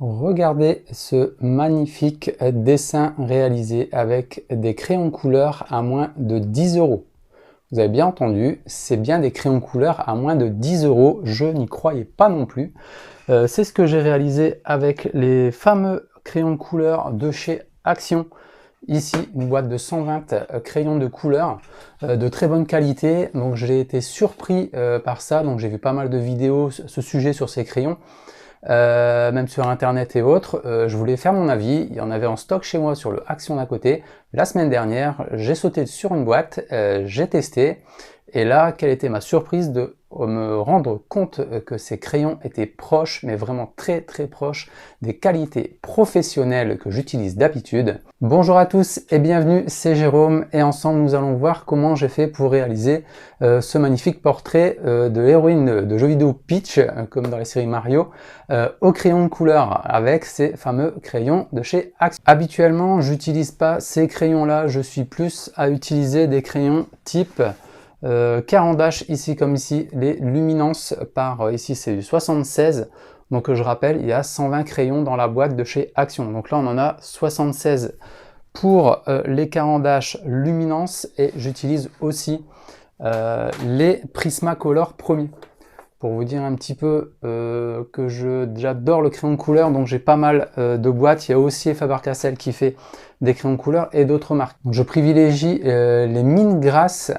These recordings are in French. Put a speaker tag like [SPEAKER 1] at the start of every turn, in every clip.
[SPEAKER 1] Regardez ce magnifique dessin réalisé avec des crayons couleur à moins de 10 euros. Vous avez bien entendu, c'est bien des crayons couleur à moins de 10 euros. Je n'y croyais pas non plus. C'est ce que j'ai réalisé avec les fameux crayons de couleur de chez Action. Ici, une boîte de 120 crayons de couleur de très bonne qualité. Donc j'ai été surpris par ça. Donc j'ai vu pas mal de vidéos ce sujet sur ces crayons. Même sur internet et autres, je voulais faire mon avis. Il y en avait en stock chez moi sur le Action d'à côté. La semaine dernière, j'ai sauté sur une boîte, j'ai testé, et là, quelle était ma surprise de me rendre compte que ces crayons étaient proches, mais vraiment très proches, des qualités professionnelles que j'utilise d'habitude. Bonjour à tous et bienvenue, c'est Jérôme, et ensemble nous allons voir comment j'ai fait pour réaliser ce magnifique portrait de l'héroïne de jeux vidéo Peach, comme dans la série Mario, au crayon de couleur, avec ces fameux crayons de chez Action. Habituellement, j'utilise pas ces crayons-là, je suis plus à utiliser des crayons type Caran-d'Ache, ici comme ici, les Luminance par ici c'est du 76. Donc je rappelle, il y a 120 crayons dans la boîte de chez Action. Donc là on en a 76 pour les Caran-d'Ache Luminance, et j'utilise aussi les Prismacolor premiers. Pour vous dire un petit peu que j'adore le crayon de couleur, donc j'ai pas mal de boîtes. Il y a aussi Faber-Castell qui fait des crayons de couleur et d'autres marques. Donc je privilégie les mines grasses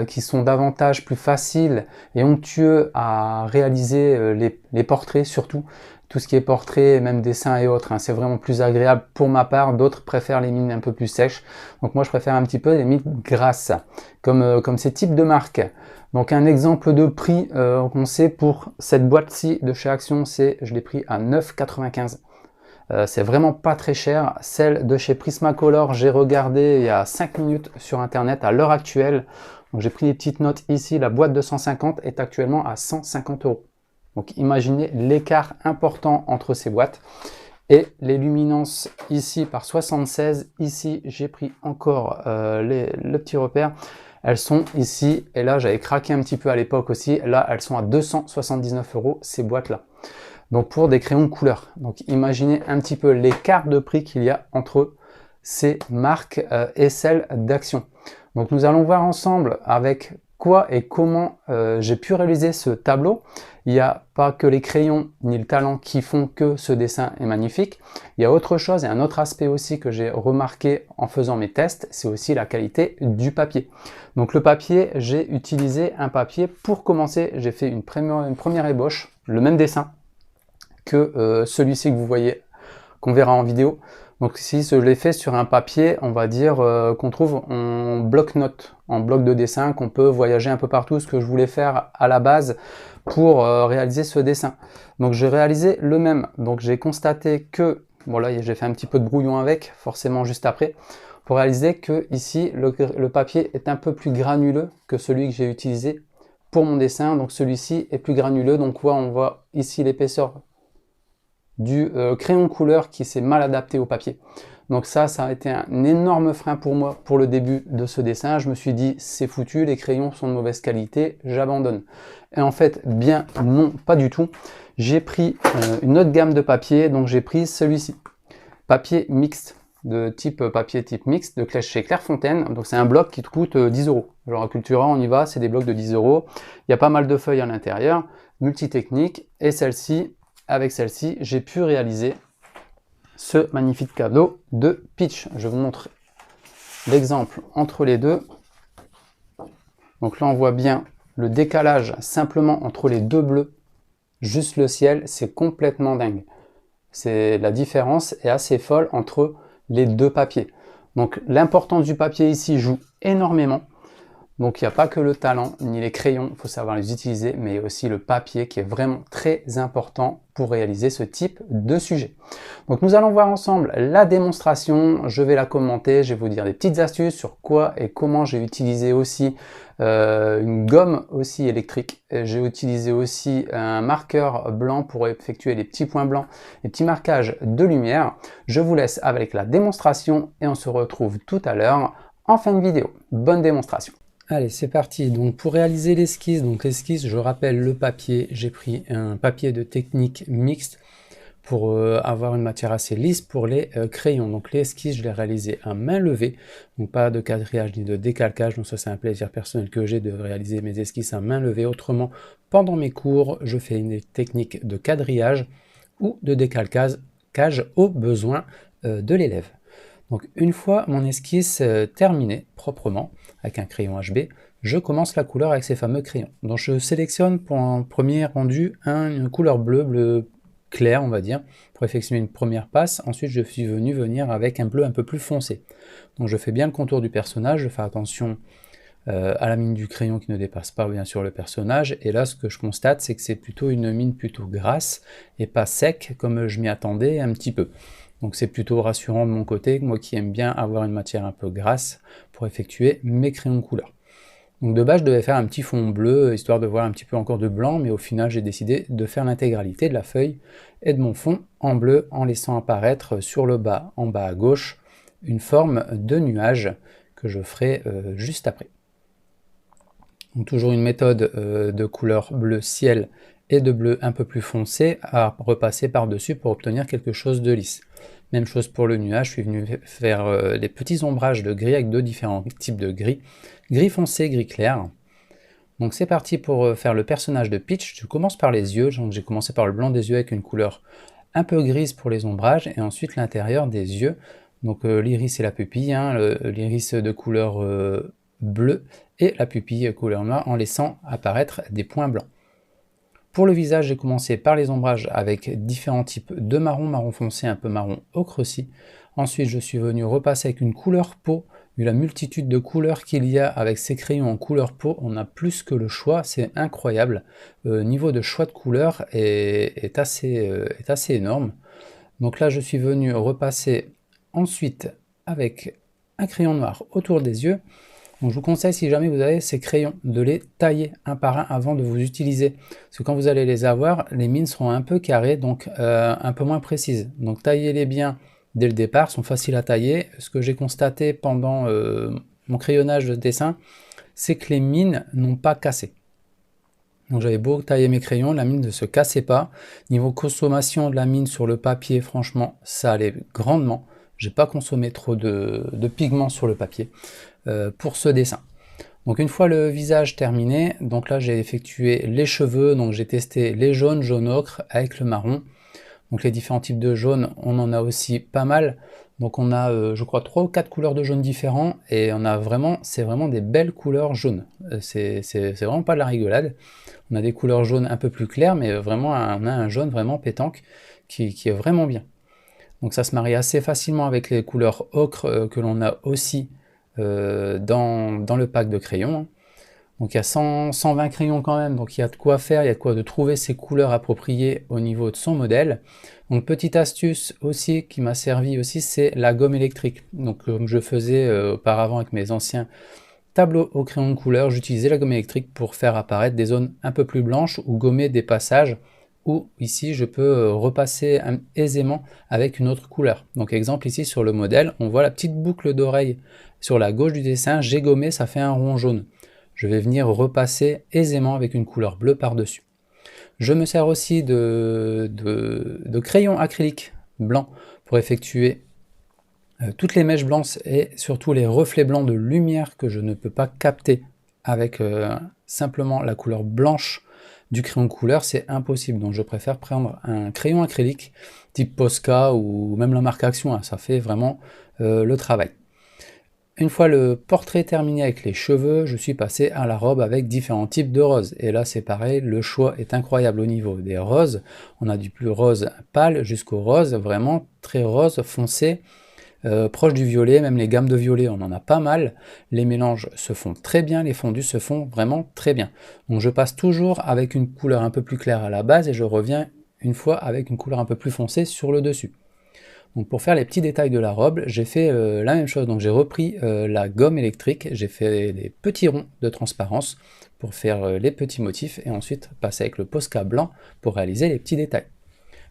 [SPEAKER 1] qui sont davantage plus faciles et onctueux à réaliser, les portraits surtout. Tout ce qui est portrait, même dessin et autres, hein, c'est vraiment plus agréable pour ma part. D'autres préfèrent les mines un peu plus sèches. Donc moi je préfère un petit peu les mines grasses, comme ces types de marques. Donc un exemple de prix qu'on sait pour cette boîte-ci de chez Action, je l'ai pris à 9,95 €. C'est vraiment pas très cher. Celle de chez Prismacolor, j'ai regardé il y a 5 minutes sur internet à l'heure actuelle. Donc j'ai pris des petites notes ici. La boîte de 150 est actuellement à 150 €. Donc imaginez l'écart important entre ces boîtes. Et les Luminance ici par 76. Ici j'ai pris encore le petit repère. Elles sont ici, et là j'avais craqué un petit peu à l'époque aussi, là elles sont à 279 € ces boîtes-là. Donc pour des crayons de couleur. Donc imaginez un petit peu l'écart de prix qu'il y a entre ces marques et celles d'Action. Donc nous allons voir ensemble avec quoi et comment j'ai pu réaliser ce tableau. Il n'y a pas que les crayons ni le talent qui font que ce dessin est magnifique. Il y a autre chose et un autre aspect aussi que j'ai remarqué en faisant mes tests, c'est aussi la qualité du papier. Donc le papier, j'ai utilisé un papier pour commencer. J'ai fait une première ébauche, le même dessin que celui-ci que vous voyez, qu'on verra en vidéo. Donc ici, je l'ai fait sur un papier, on va dire, qu'on trouve en bloc-notes, en bloc de dessin, qu'on peut voyager un peu partout, ce que je voulais faire à la base pour réaliser ce dessin. Donc j'ai réalisé le même. Donc j'ai constaté que, bon là j'ai fait un petit peu de brouillon avec, forcément juste après, pour réaliser que ici le papier est un peu plus granuleux que celui que j'ai utilisé pour mon dessin. Donc celui-ci est plus granuleux, donc on voit ici l'épaisseur du crayon de couleur qui s'est mal adapté au papier. Donc ça a été un énorme frein pour moi pour le début de ce dessin. Je me suis dit, c'est foutu, les crayons sont de mauvaise qualité, j'abandonne. Et en fait, bien non, pas du tout. J'ai pris une autre gamme de papier, donc j'ai pris celui-ci. Papier mixte, de type papier type mixte, de chez Clairefontaine. Donc c'est un bloc qui te coûte 10 €. Genre à Cultura, on y va, c'est des blocs de 10 €. Il y a pas mal de feuilles à l'intérieur, multitechnique, et celle-ci, avec celle-ci, j'ai pu réaliser ce magnifique cadeau de Peach. Je vous montre l'exemple entre les deux. Donc là, on voit bien le décalage simplement entre les deux bleus. Juste le ciel, c'est complètement dingue. La différence est assez folle entre les deux papiers. Donc l'importance du papier ici joue énormément. Donc il n'y a pas que le talent ni les crayons, il faut savoir les utiliser, mais aussi le papier qui est vraiment très important pour réaliser ce type de sujet. Donc nous allons voir ensemble la démonstration, je vais la commenter, je vais vous dire des petites astuces sur quoi et comment j'ai utilisé aussi une gomme aussi électrique. J'ai utilisé aussi un marqueur blanc pour effectuer les petits points blancs, les petits marquages de lumière. Je vous laisse avec la démonstration et on se retrouve tout à l'heure en fin de vidéo. Bonne démonstration! Allez, c'est parti. Donc pour réaliser l'esquisse, je rappelle le papier, j'ai pris un papier de technique mixte pour avoir une matière assez lisse pour les crayons. Donc les esquisses, je les réalisais à main levée, donc pas de quadrillage ni de décalcage, donc ça c'est un plaisir personnel que j'ai de réaliser mes esquisses à main levée. Autrement, pendant mes cours, je fais une technique de quadrillage ou de décalcage au besoin de l'élève. Donc une fois mon esquisse terminée proprement avec un crayon HB, je commence la couleur avec ces fameux crayons. Donc je sélectionne pour un premier rendu une couleur bleu clair, on va dire, pour effectuer une première passe. Ensuite je suis venu venir avec un bleu un peu plus foncé. Donc je fais bien le contour du personnage, je fais attention à la mine du crayon qui ne dépasse pas bien sûr le personnage, et là ce que je constate c'est que c'est plutôt une mine plutôt grasse et pas sec comme je m'y attendais un petit peu. Donc c'est plutôt rassurant de mon côté, moi qui aime bien avoir une matière un peu grasse pour effectuer mes crayons de couleur. Donc de base je devais faire un petit fond bleu, histoire de voir un petit peu encore de blanc, mais au final j'ai décidé de faire l'intégralité de la feuille et de mon fond en bleu, en laissant apparaître sur le bas, en bas à gauche, une forme de nuage que je ferai juste après. Donc toujours une méthode de couleur bleu ciel et de bleu un peu plus foncé à repasser par-dessus pour obtenir quelque chose de lisse. Même chose pour le nuage, je suis venu faire des petits ombrages de gris avec deux différents types de gris, gris foncé, gris clair. Donc c'est parti pour faire le personnage de Peach. Je commence par les yeux, donc j'ai commencé par le blanc des yeux avec une couleur un peu grise pour les ombrages, et ensuite l'intérieur des yeux, donc l'iris et la pupille, hein, l'iris de couleur bleu et la pupille couleur noire, en laissant apparaître des points blancs. Pour le visage, j'ai commencé par les ombrages avec différents types de marron, marron foncé, un peu marron ocre aussi. Ensuite, je suis venu repasser avec une couleur peau. Vu la multitude de couleurs qu'il y a avec ces crayons en couleur peau, on a plus que le choix, c'est incroyable. Niveau de choix de couleurs est assez énorme. Donc là, je suis venu repasser ensuite avec un crayon noir autour des yeux. Donc je vous conseille, si jamais vous avez ces crayons, de les tailler un par un avant de vous utiliser. Parce que quand vous allez les avoir, les mines seront un peu carrées, donc un peu moins précises. Donc taillez-les bien dès le départ, sont faciles à tailler. Ce que j'ai constaté pendant mon crayonnage de dessin, c'est que les mines n'ont pas cassé. Donc j'avais beau tailler mes crayons, la mine ne se cassait pas. Niveau consommation de la mine sur le papier, franchement, ça allait grandement. J'ai pas consommé trop de pigments sur le papier pour ce dessin. Donc une fois le visage terminé, donc là j'ai effectué les cheveux, donc j'ai testé les jaunes, jaune ocre avec le marron. Donc les différents types de jaune, on en a aussi pas mal. Donc on a je crois 3 ou 4 couleurs de jaune différents, et on a vraiment, c'est vraiment des belles couleurs jaunes. C'est vraiment pas de la rigolade. On a des couleurs jaunes un peu plus claires, mais vraiment on a un jaune vraiment pétanque qui est vraiment bien. Donc ça se marie assez facilement avec les couleurs ocre que l'on a aussi dans le pack de crayons. Donc il y a 120 crayons quand même, donc il y a de quoi faire, il y a de quoi de trouver ces couleurs appropriées au niveau de son modèle. Donc petite astuce aussi qui m'a servi aussi, c'est la gomme électrique. Donc comme je faisais auparavant avec mes anciens tableaux au crayon de couleur, j'utilisais la gomme électrique pour faire apparaître des zones un peu plus blanches ou gommer des passages où ici je peux repasser aisément avec une autre couleur. Donc exemple ici sur le modèle, on voit la petite boucle d'oreille sur la gauche du dessin, j'ai gommé, ça fait un rond jaune. Je vais venir repasser aisément avec une couleur bleue par-dessus. Je me sers aussi de crayon acrylique blanc pour effectuer toutes les mèches blanches et surtout les reflets blancs de lumière que je ne peux pas capter avec simplement la couleur blanche du crayon de couleur, c'est impossible. Donc je préfère prendre un crayon acrylique type Posca ou même la marque Action, hein, ça fait vraiment le travail. Une fois le portrait terminé avec les cheveux, je suis passé à la robe avec différents types de roses. Et là c'est pareil, le choix est incroyable au niveau des roses. On a du plus rose pâle jusqu'au rose vraiment très rose foncé, proche du violet, même les gammes de violet on en a pas mal. Les mélanges se font très bien, les fondus se font vraiment très bien. Donc je passe toujours avec une couleur un peu plus claire à la base et je reviens une fois avec une couleur un peu plus foncée sur le dessus. Donc pour faire les petits détails de la robe, j'ai fait la même chose. Donc j'ai repris la gomme électrique, j'ai fait des petits ronds de transparence pour faire les petits motifs et ensuite passer avec le Posca blanc pour réaliser les petits détails.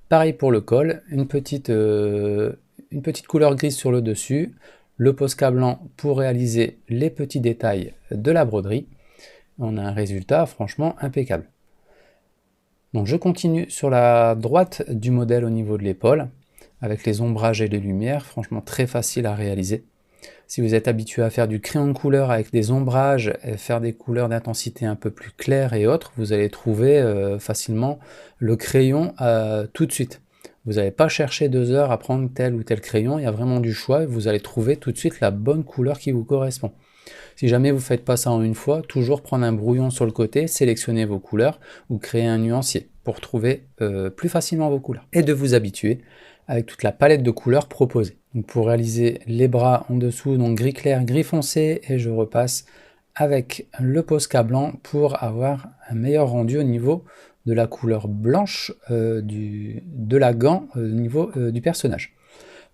[SPEAKER 1] Pareil pour le col, une petite couleur grise sur le dessus, le Posca blanc pour réaliser les petits détails de la broderie. On a un résultat franchement impeccable. Donc je continue sur la droite du modèle au niveau de l'épaule, avec les ombrages et les lumières, franchement très facile à réaliser. Si vous êtes habitué à faire du crayon de couleur avec des ombrages et faire des couleurs d'intensité un peu plus claires et autres, vous allez trouver facilement le crayon tout de suite. Vous n'allez pas chercher 2 heures à prendre tel ou tel crayon, il y a vraiment du choix et vous allez trouver tout de suite la bonne couleur qui vous correspond. Si jamais vous ne faites pas ça en une fois, toujours prendre un brouillon sur le côté, sélectionner vos couleurs ou créer un nuancier pour trouver plus facilement vos couleurs. Et de vous habituer avec toute la palette de couleurs proposée. Donc pour réaliser les bras en dessous, donc gris clair, gris foncé, et je repasse avec le Posca blanc pour avoir un meilleur rendu au niveau de la couleur blanche de la gant au niveau du personnage.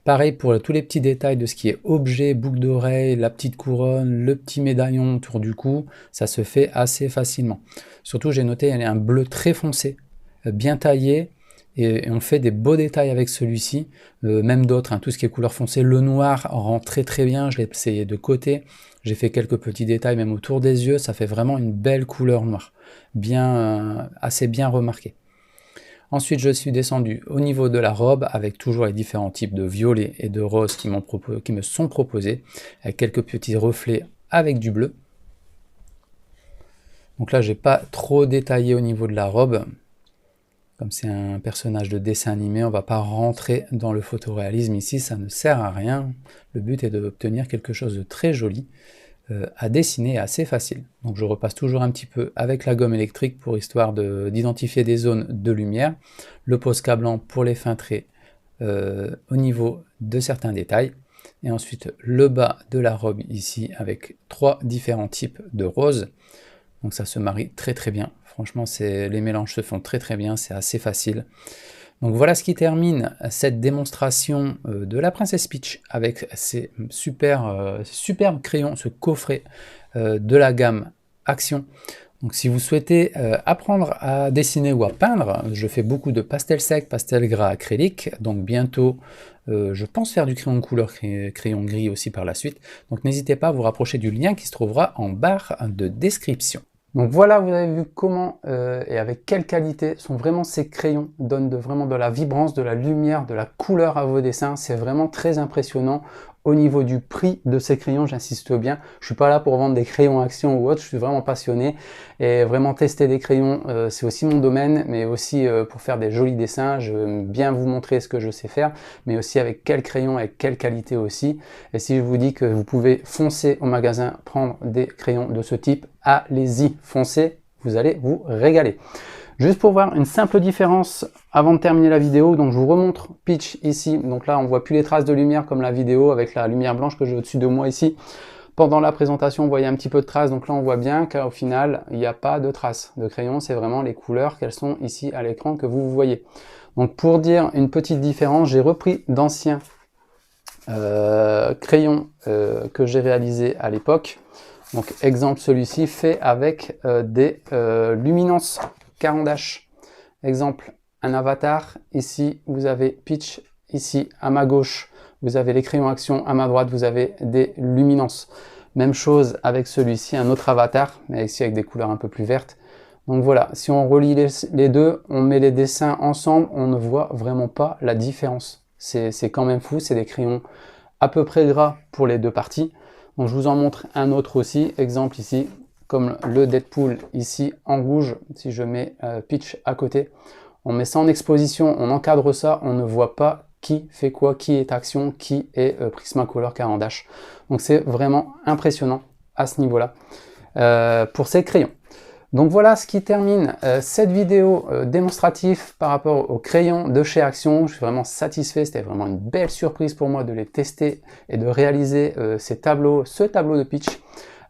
[SPEAKER 1] Pareil pour tous les petits détails de ce qui est objet, boucle d'oreille, la petite couronne, le petit médaillon autour du cou, ça se fait assez facilement. Surtout j'ai noté, il y a un bleu très foncé, bien taillé, et on fait des beaux détails avec celui-ci, même d'autres, hein, tout ce qui est couleur foncée. Le noir rend très très bien, je l'ai essayé de côté, j'ai fait quelques petits détails même autour des yeux, ça fait vraiment une belle couleur noire, assez bien remarquée. Ensuite, je suis descendu au niveau de la robe avec toujours les différents types de violets et de roses qui me sont proposés, avec quelques petits reflets avec du bleu. Donc là, j'ai pas trop détaillé au niveau de la robe. Comme c'est un personnage de dessin animé, on ne va pas rentrer dans le photoréalisme ici, ça ne sert à rien. Le but est d'obtenir quelque chose de très joli à dessiner et assez facile. Donc je repasse toujours un petit peu avec la gomme électrique pour histoire d'identifier des zones de lumière. Le Posca blanc pour les fins traits au niveau de certains détails. Et ensuite le bas de la robe ici avec 3 différents types de roses. Donc ça se marie très très bien. Franchement, les mélanges se font très très bien, c'est assez facile. Donc voilà ce qui termine cette démonstration de la Princesse Peach avec ces superbes crayons, ce coffret de la gamme Action. Donc si vous souhaitez apprendre à dessiner ou à peindre, je fais beaucoup de pastel sec, pastel gras, acrylique. Donc bientôt, je pense faire du crayon de couleur, crayon gris aussi par la suite. Donc n'hésitez pas à vous rapprocher du lien qui se trouvera en barre de description. Donc voilà, vous avez vu comment et avec quelle qualité sont vraiment ces crayons, donnent vraiment de la vibrance, de la lumière, de la couleur à vos dessins. C'est vraiment très impressionnant. Au niveau du prix de ces crayons, j'insiste bien, je suis pas là pour vendre des crayons Action ou autre, je suis vraiment passionné et vraiment tester des crayons, c'est aussi mon domaine, mais aussi pour faire des jolis dessins, je veux bien vous montrer ce que je sais faire, mais aussi avec quel crayon, avec quelle qualité aussi. Et si je vous dis que vous pouvez foncer au magasin, prendre des crayons de ce type, allez-y, foncez, vous allez vous régaler. Juste pour voir une simple différence avant de terminer la vidéo, donc je vous remontre Peach ici, donc là on voit plus les traces de lumière comme la vidéo avec la lumière blanche que j'ai au-dessus de moi ici. Pendant la présentation on voyait un petit peu de traces, donc là on voit bien qu'au final il n'y a pas de traces de crayon, c'est vraiment les couleurs qu'elles sont ici à l'écran que vous voyez. Donc pour dire une petite différence, j'ai repris d'anciens crayons que j'ai réalisés à l'époque. Donc exemple celui-ci fait avec des luminances Caran d'Ache. Exemple, un avatar. Ici, vous avez Peach. Ici, à ma gauche, vous avez les crayons Action. À ma droite, vous avez des luminances. Même chose avec celui-ci, un autre avatar, mais ici avec des couleurs un peu plus vertes. Donc voilà, si on relie les deux, on met les dessins ensemble, on ne voit vraiment pas la différence. C'est quand même fou, c'est des crayons à peu près gras pour les deux parties. Donc je vous en montre un autre aussi, exemple ici, comme le Deadpool ici en rouge. Si je mets Peach à côté, on met ça en exposition, on encadre ça, on ne voit pas qui fait quoi, qui est Action, qui est Prismacolor Caran d'Ache. Donc c'est vraiment impressionnant à ce niveau-là pour ces crayons. Donc voilà ce qui termine cette vidéo démonstrative par rapport aux crayons de chez Action. Je suis vraiment satisfait, c'était vraiment une belle surprise pour moi de les tester et de réaliser ce tableau de Peach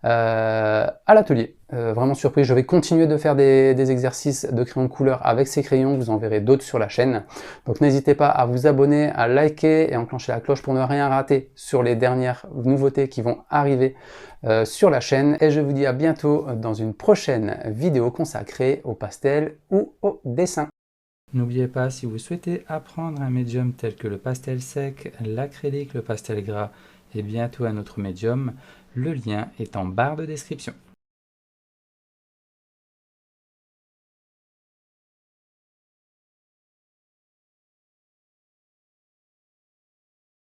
[SPEAKER 1] à l'atelier. Vraiment surpris, je vais continuer de faire des exercices de crayon de couleur avec ces crayons, vous en verrez d'autres sur la chaîne. Donc n'hésitez pas à vous abonner, à liker et enclencher la cloche pour ne rien rater sur les dernières nouveautés qui vont arriver sur la chaîne. Et je vous dis à bientôt dans une prochaine vidéo consacrée au pastel ou au dessin. N'oubliez pas, si vous souhaitez apprendre un médium tel que le pastel sec, l'acrylique, le pastel gras et bientôt un autre médium, le lien est en barre de description.